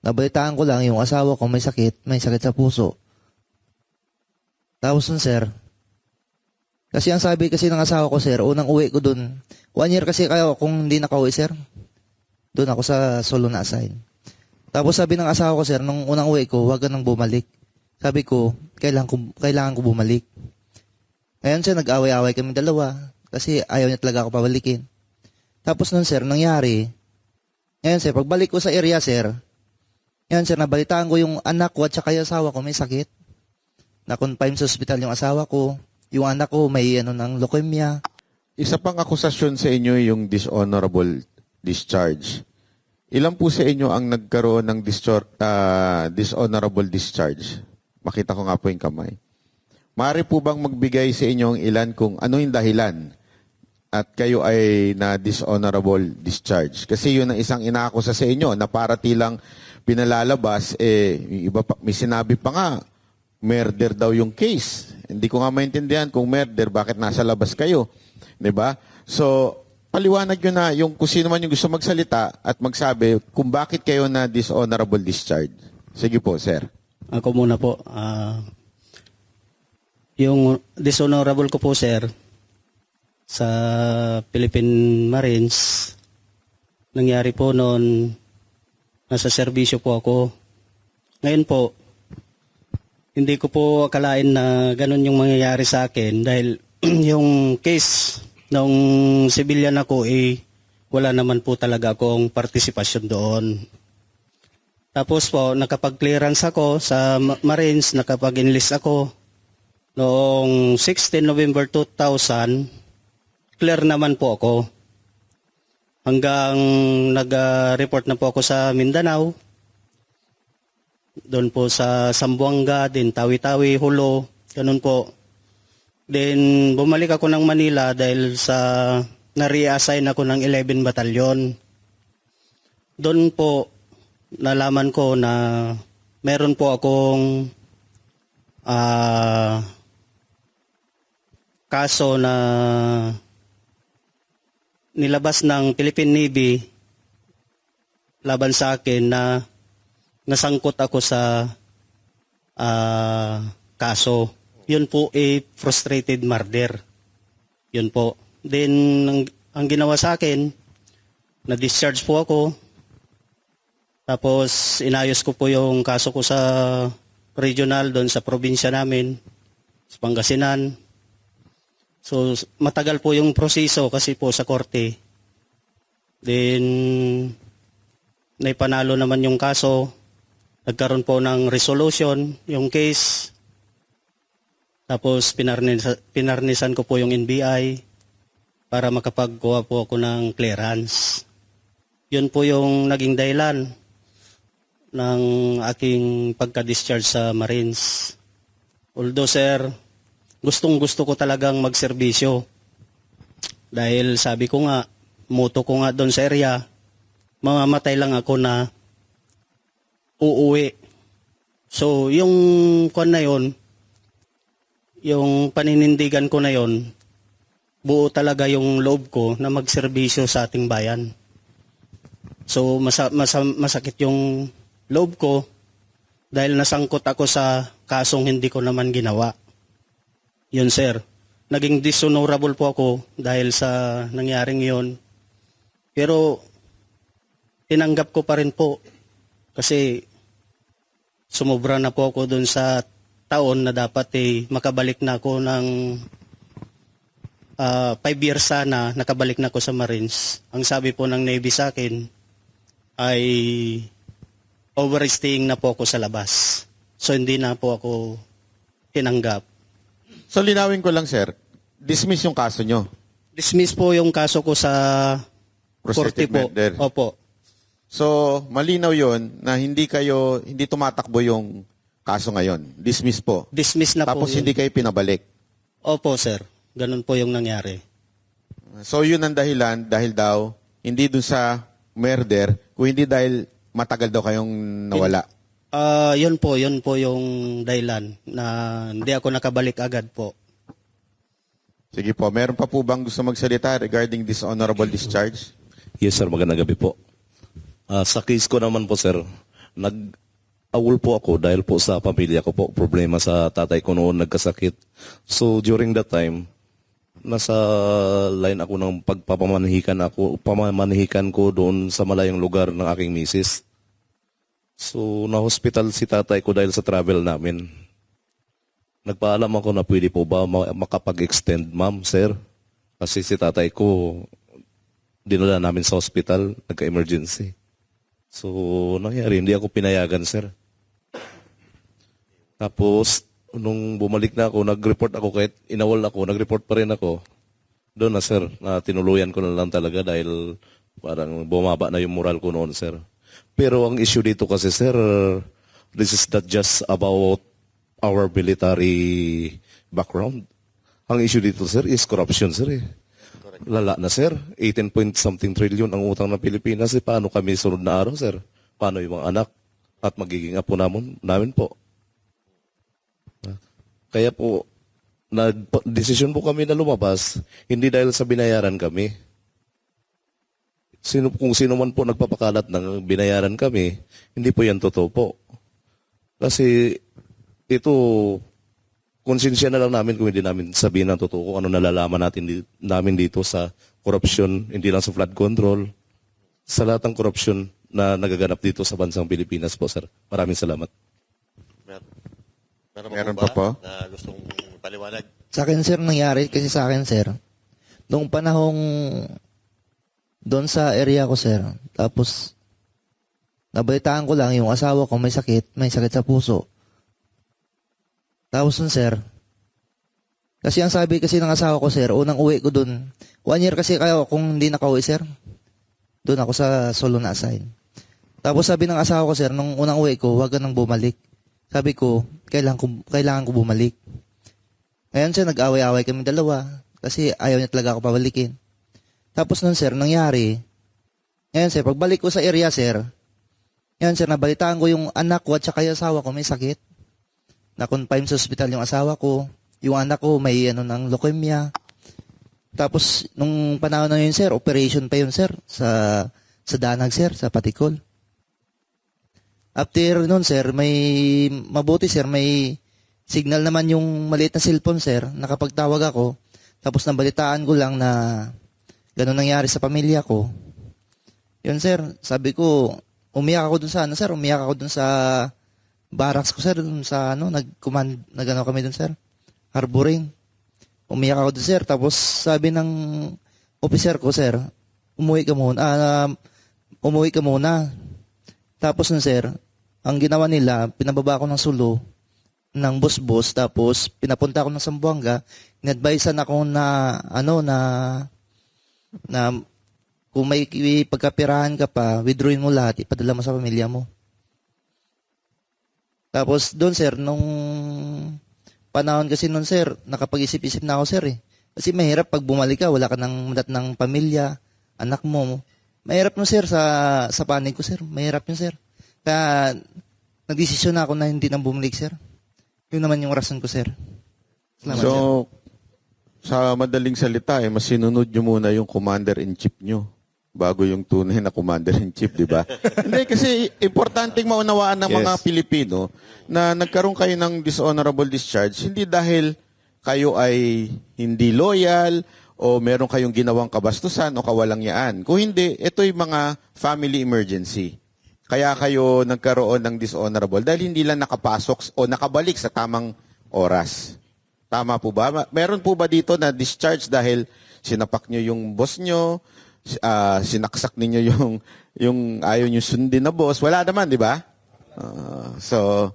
Nabalitaan ko lang yung asawa ko may sakit sa puso. Tapos nun, sir, kasi ang sabi kasi ng asawa ko, sir, unang uwi ko dun, 1 year kasi kayo kung hindi nakauwi, sir. Doon ako sa solo na assign. Tapos sabi ng asawa ko, sir, nung unang uwi ko, huwag ka nang bumalik. Sabi ko, kailangan ko bumalik. Ngayon, sir, nag-away-away kami dalawa kasi ayaw niya talaga ako pabalikin. Tapos nun, sir, nangyari, ngayon, sir, pagbalik ko sa area, sir, ngayon, sir, nabalitaan ko yung anak ko at saka yung asawa ko may sakit. Na-confine sa ospital yung asawa ko. Yung anak ko may ng leukemia. Isa pang akusasyon sa inyo yung dishonorable discharge. Ilan po sa inyo ang nagkaroon ng dishonorable discharge? Makita ko nga po yung kamay. Maaari po bang magbigay sa inyo ang ilan kung ano yung dahilan at kayo ay na dishonorable discharge? Kasi yun ang isang inaakusa sa inyo na para tilang pinalalabas, yung iba pa, may sinabi pa nga, murder daw yung case. Hindi ko nga maintindihan kung murder, bakit nasa labas kayo. Diba? So, paliwanag nyo na yung kung sino man yung gusto magsalita at magsabi kung bakit kayo na dishonorable discharge. Sige po, sir. Ako muna po. Yung dishonorable ko po, sir, sa Philippine Marines, nangyari po noon, nasa serbisyo po ako. Ngayon po, hindi ko po akalain na ganun yung mangyayari sa akin dahil yung case nung civilian ako wala naman po talaga akong partisipasyon doon. Tapos po, nakapag-clearance ako sa Marines, nakapag-enlist ako. Noong 16 November 2000, clear naman po ako. Hanggang nag-report na po ako sa Mindanao. Doon po sa Zamboanga, din Tawi-Tawi, Hulo, ganun po. Then bumalik ako ng Manila dahil sa na-reassign ako ng 11 Batalyon. Doon po nalaman ko na meron po akong kaso na nilabas ng Philippine Navy laban sa akin na nasangkot ako sa kaso. Yun po frustrated murder. Yun po. Then, ang ginawa sa akin, na-discharge po ako. Tapos, inayos ko po yung kaso ko sa regional, doon sa probinsya namin, sa Pangasinan. So, matagal po yung proseso kasi po sa korte. Then, naipanalo naman yung kaso. Nagkaroon po ng resolution, yung case. Tapos pinarnisan ko po yung NBI para makapagkuha po ako ng clearance. Yun po yung naging dahilan ng aking pagka-discharge sa Marines. Although, sir, gustong-gusto ko talagang magserbisyo. Dahil sabi ko nga, motto ko nga doon sa area, mamamatay lang ako na uuwi. So, yung kwan na yun, yung paninindigan ko na yon, buo talaga yung loob ko na magserbisyo sa ating bayan. So masakit yung loob ko dahil nasangkot ako sa kasong hindi ko naman ginawa. Yun, sir. Naging dishonorable po ako dahil sa nangyaring yon. Pero tinanggap ko pa rin po kasi sumobra na po ako dun sa taon na dapat makabalik na ako ng 5 years sana, nakabalik na ako sa Marines. Ang sabi po ng Navy sa akin ay overstaying na po ako sa labas. So hindi na po ako tinanggap. So linawin ko lang, sir. Dismiss yung kaso nyo. Dismiss po yung kaso ko sa korte po. Murder. Opo. So malinaw yon na hindi tumatakbo yung kaso ngayon. Dismiss po. Dismiss na Tapos po. hindi kayo pinabalik. Opo, sir. Ganun po yung nangyari. So yun ang dahilan dahil daw hindi dun sa murder, kung hindi dahil matagal daw kayong nawala. Yun po yung dahilan na hindi ako nakabalik agad po. Sige po, meron pa po bang gusto magsalita regarding dishonorable discharge? Yes, sir. Magandang gabi po. Sa case ko naman po, sir, Nag-awol po ako dahil po sa pamilya ko po, problema sa tatay ko noon nagkasakit. So during that time, nasa line ako ng pamamanihikan ko doon sa malayong lugar ng aking misis. So na-hospital si tatay ko dahil sa travel namin. Nagpaalam ako na pwede po ba makapag-extend, ma'am, sir? Kasi si tatay ko, dinala namin sa hospital, nagka-emergency. So, nangyari, hindi ako pinayagan, sir. Tapos, nung bumalik na ako, nag-report ako, kahit inawal ako, nag-report pa rin ako. Doon na, sir, na tinuluyan ko na lang talaga dahil parang bumaba na yung moral ko noon, sir. Pero ang issue dito kasi, sir, this is not just about our military background. Ang issue dito, sir, is corruption, sir. Lala na, sir. 18 point something trillion ang utang ng Pilipinas. Paano kami sunod na araw, sir? Paano yung mga anak? At magiging apo namin po. Kaya po, desisyon po kami na lumabas, hindi dahil sa binayaran kami. Kung sino man po nagpapakalat ng binayaran kami, hindi po yan totoo po. Kasi ito, konsensya na lang namin kung hindi namin sabihin ng totoo kung ano nalalaman namin dito sa korupsyon, hindi lang sa flood control, sa lahat ng korupsyon na nagaganap dito sa bansang Pilipinas po, sir. Maraming salamat. Meron pa po? Na gustong paliwanag? Sa akin, sir, nangyari kasi sa akin, sir, noong panahong doon sa area ko, sir, tapos nabalitaan ko lang yung asawa ko may sakit sa puso. Tapos nun, sir, kasi ang sabi kasi ng asawa ko, sir, unang uwi ko dun, 1 year kasi kayo kung hindi nakauwi, sir, doon ako sa solo na assign. Tapos sabi ng asawa ko, sir, nung unang uwi ko, huwag ka nang bumalik. Sabi ko, kailangan ko bumalik. Ngayon, sir, nag-away-away kami dalawa kasi ayaw niya talaga ako pabalikin. Tapos nun, sir, nangyari, ngayon, sir, pagbalik ko sa area, sir, ngayon, sir, nabalitaan ko yung anak ko at saka yung asawa ko may sakit. Na-confine sa ospital yung asawa ko. Yung anak ko may ng leukemia. Tapos, nung panahon na yun, sir, operation pa yun, sir, sa Danag, sir, sa Patikol. After nun, sir, mabuti, sir, may signal naman yung maliit na cellphone, sir, nakapagtawag ako. Tapos nabalitaan ko lang na ganun nangyari sa pamilya ko. Yun, sir, sabi ko, umiyak ako dun sa barracks ko, sir, dun sa nag-ano kami dun, sir, harboring. Umiyak ako dun, sir, tapos sabi ng officer ko, sir, umuwi ka muna. Tapos nun, sir, ang ginawa nila, pinababa ko ng Sulu, ng bus-bus, tapos pinapunta ako ng Zamboanga, in-advisean ako na kung may pagkapirahan ka pa, withdrawin mo lahat, ipadala mo sa pamilya mo. Tapos doon, sir, nung panahon kasi noon, sir, nakapag-isip-isip na ako, sir, eh. Kasi mahirap pag bumalik ka, wala ka ng madat ng pamilya, anak mo. Mahirap no, sir, sa panig ko, sir. Mahirap yun, sir. Kaya nagdesisyon na ako na hindi nang bumalik, sir. Yun naman yung rason ko, sir. Salamat, sir. So, sa madaling salita, mas sinunod nyo muna yung commander-in-chief nyo bago yung tunay na commander-in-chief, di ba? Hindi, kasi importanteng maunawaan ng mga Pilipino na nagkaroon kayo ng dishonorable discharge, hindi dahil kayo ay hindi loyal o meron kayong ginawang kabastusan o kawalangyaan. Kung hindi, ito'y mga family emergency. Kaya kayo nagkaroon ng dishonorable dahil hindi lang nakapasok o nakabalik sa tamang oras. Tama po ba? Meron po ba dito na discharge dahil sinapak nyo yung boss nyo, sinaksak ninyo yung ayaw nyo sundin na boss? Wala naman, di ba? So,